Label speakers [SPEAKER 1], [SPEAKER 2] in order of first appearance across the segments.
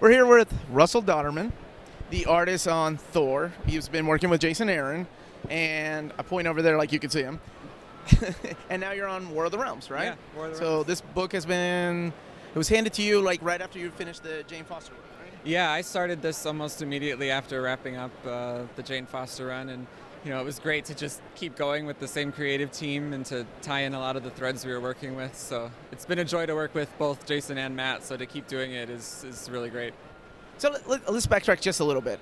[SPEAKER 1] We're here with Russell Dauterman, the artist on Thor. He's been working with Jason Aaron, and I point over there like you can see him. And now you're on War of the Realms, right?
[SPEAKER 2] Yeah, War of the
[SPEAKER 1] So
[SPEAKER 2] Realms.
[SPEAKER 1] this book it was handed to you like right after you finished the Jane Foster book, right?
[SPEAKER 2] Yeah, I started this almost immediately after wrapping up the Jane Foster run, and it was great to just keep going with the same creative team and to tie in a lot of the threads we were working with. So it's been a joy to work with both Jason and Matt. So to keep doing it is really great.
[SPEAKER 1] So let's backtrack just a little bit.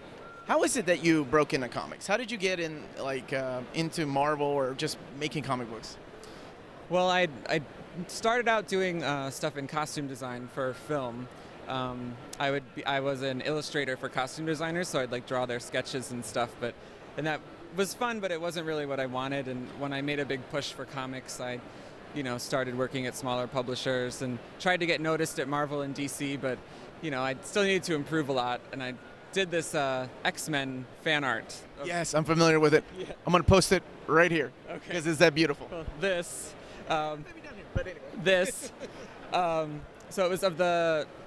[SPEAKER 1] How is it that you broke into comics? How did you get into Marvel or just making comic books?
[SPEAKER 2] Well, I started out doing stuff in costume design for film. I was an illustrator for costume designers, so I'd draw their sketches and stuff. And that was fun, but it wasn't really what I wanted. And when I made a big push for comics, I started working at smaller publishers and tried to get noticed at Marvel and DC, but I still needed to improve a lot. And I did this X-Men fan art.
[SPEAKER 1] Yes, I'm familiar with it.
[SPEAKER 2] Yeah.
[SPEAKER 1] I'm going to post it right here
[SPEAKER 2] Okay.
[SPEAKER 1] because it's that beautiful.
[SPEAKER 2] Well, this.
[SPEAKER 1] Maybe down here, but anyway.
[SPEAKER 2] This. So it was of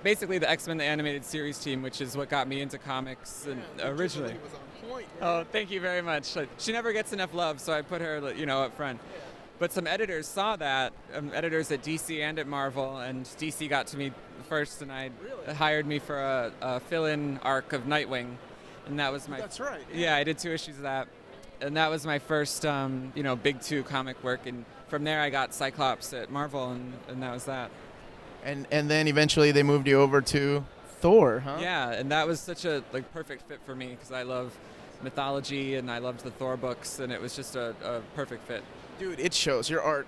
[SPEAKER 2] basically the X-Men the animated series team, which is what got me into comics originally.
[SPEAKER 1] Was on point,
[SPEAKER 2] Oh, thank you very much. She never gets enough love, so I put her, up front. But some editors saw that, editors at DC and at Marvel, and DC got to me first, and hired me for a fill-in arc of Nightwing, and that was my.
[SPEAKER 1] That's right.
[SPEAKER 2] Yeah, I did 2 issues of that, and that was my first, big 2 comic work, and from there I got Cyclops at Marvel, and that was that.
[SPEAKER 1] And then eventually they moved you over to Thor, huh?
[SPEAKER 2] Yeah, and that was such a perfect fit for me because I love mythology and I loved the Thor books, and it was just a perfect fit.
[SPEAKER 1] Dude, it shows. Your art,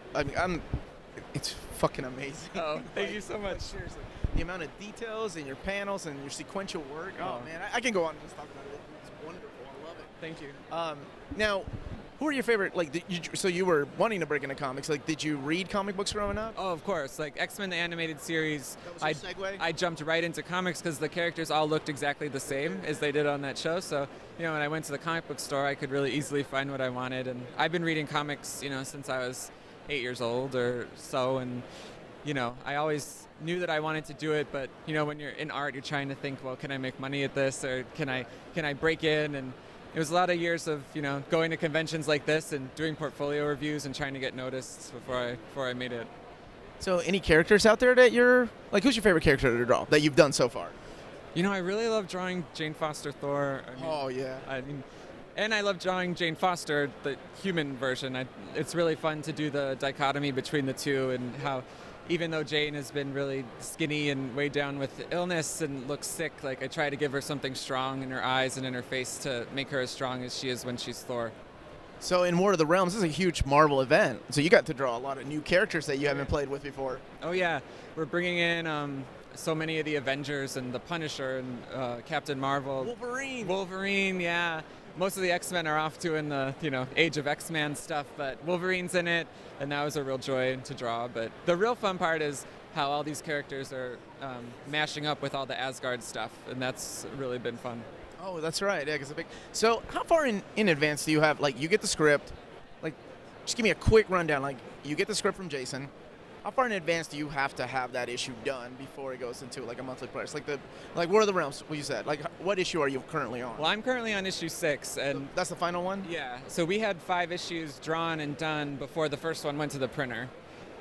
[SPEAKER 1] it's fucking amazing.
[SPEAKER 2] Oh, thank you so much.
[SPEAKER 1] Seriously. The amount of details in your panels and your sequential work. Oh,
[SPEAKER 2] Oh.
[SPEAKER 1] man, I can go on and just talk about it. It's wonderful. I love it.
[SPEAKER 2] Thank you.
[SPEAKER 1] Now, who are your favorite, so you were wanting to break into comics. Did you read comic books growing up?
[SPEAKER 2] Oh, of course. X-Men the animated series,
[SPEAKER 1] That was your segue?
[SPEAKER 2] I jumped right into comics because the characters all looked exactly the same as they did on that show. So, when I went to the comic book store, I could really easily find what I wanted. And I've been reading comics, since I was 8 years old or so. And, I always knew that I wanted to do it. But, when you're in art, you're trying to think, well, can I make money at this, or can I break in? And it was a lot of years of, going to conventions like this and doing portfolio reviews and trying to get noticed before I made it.
[SPEAKER 1] So any characters out there that who's your favorite character to draw that you've done so far?
[SPEAKER 2] I really love drawing Jane Foster Thor.
[SPEAKER 1] Yeah.
[SPEAKER 2] And I love drawing Jane Foster, the human version. It's really fun to do the dichotomy between the two and how, even though Jane has been really skinny and weighed down with illness and looks sick, I try to give her something strong in her eyes and in her face to make her as strong as she is when she's Thor.
[SPEAKER 1] So in War of the Realms, this is a huge Marvel event. So you got to draw a lot of new characters that you haven't played with before.
[SPEAKER 2] Oh yeah, we're bringing in so many of the Avengers and the Punisher and Captain Marvel. Wolverine, yeah. Most of the X-Men are off doing the, Age of X-Men stuff, but Wolverine's in it, and that was a real joy to draw. But the real fun part is how all these characters are mashing up with all the Asgard stuff, and that's really been fun.
[SPEAKER 1] Oh, that's right. Yeah, So how far in advance do you have, you get the script, just give me a quick rundown. You get the script from Jason. How far in advance do you have to have that issue done before it goes into a monthly press? War of the Realms, what you said. What issue are you currently on?
[SPEAKER 2] Well, I'm currently on issue 6, and
[SPEAKER 1] that's the final one?
[SPEAKER 2] Yeah. So we had 5 issues drawn and done before the first one went to the printer.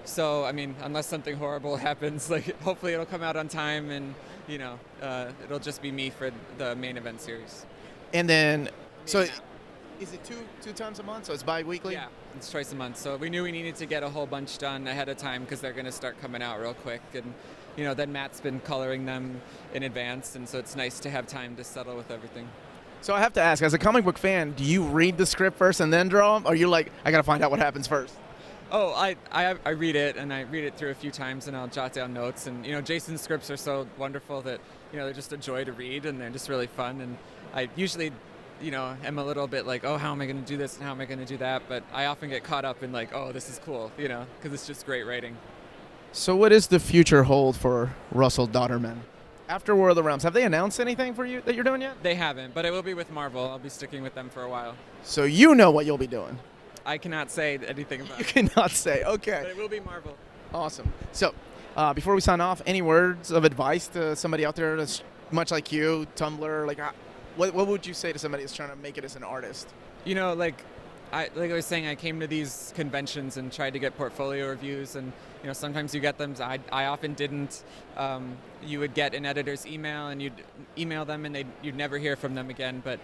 [SPEAKER 2] So unless something horrible happens, hopefully it'll come out on time, and it'll just be me for the main event series.
[SPEAKER 1] And then, so is it two times a month? So it's bi-weekly?
[SPEAKER 2] Yeah, it's twice a month. So we knew we needed to get a whole bunch done ahead of time because they're going to start coming out real quick. And, then Matt's been coloring them in advance. And so it's nice to have time to settle with everything.
[SPEAKER 1] So I have to ask, as a comic book fan, do you read the script first and then draw them? Or are you I got to find out what happens first?
[SPEAKER 2] Oh, I read it, and I read it through a few times, and I'll jot down notes. And, Jason's scripts are so wonderful that, they're just a joy to read, and they're just really fun. And I usually am a little bit how am I going to do this and how am I going to do that? But I often get caught up in oh, this is cool, because it's just great writing.
[SPEAKER 1] So what does the future hold for Russell Dauterman? After War of the Realms, have they announced anything for you that you're doing yet?
[SPEAKER 2] They haven't, but it will be with Marvel. I'll be sticking with them for a while.
[SPEAKER 1] So you know what you'll be doing?
[SPEAKER 2] I cannot say anything about
[SPEAKER 1] You
[SPEAKER 2] it.
[SPEAKER 1] cannot say, okay.
[SPEAKER 2] But it will be Marvel.
[SPEAKER 1] Awesome. So before we sign off, any words of advice to somebody out there that's much like you, Tumblr? Like, what would you say to somebody that's trying to make it as an artist?
[SPEAKER 2] You know, like I was saying, I came to these conventions and tried to get portfolio reviews, and sometimes you get them. I often didn't. You would get an editor's email, and you'd email them, and you'd never hear from them again. But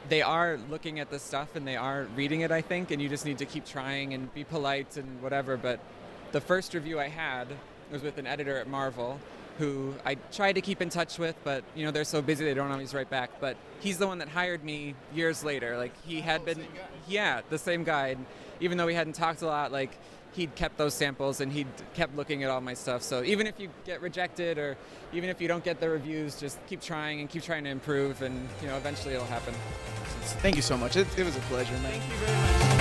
[SPEAKER 2] they are looking at the stuff, and they are reading it, I think, and you just need to keep trying and be polite and whatever. But the first review I had was with an editor at Marvel, who I tried to keep in touch with, but they're so busy they don't always write back. But he's the one that hired me years later. Like, he had been,
[SPEAKER 1] same guy.
[SPEAKER 2] yeah, the same guy. And even though we hadn't talked a lot, like, he'd kept those samples and he'd kept looking at all my stuff. So even if you get rejected, or even if you don't get the reviews, just keep trying and keep trying to improve, and eventually it'll happen.
[SPEAKER 1] Thank you so much. It was a pleasure, man.
[SPEAKER 2] Thank you very much.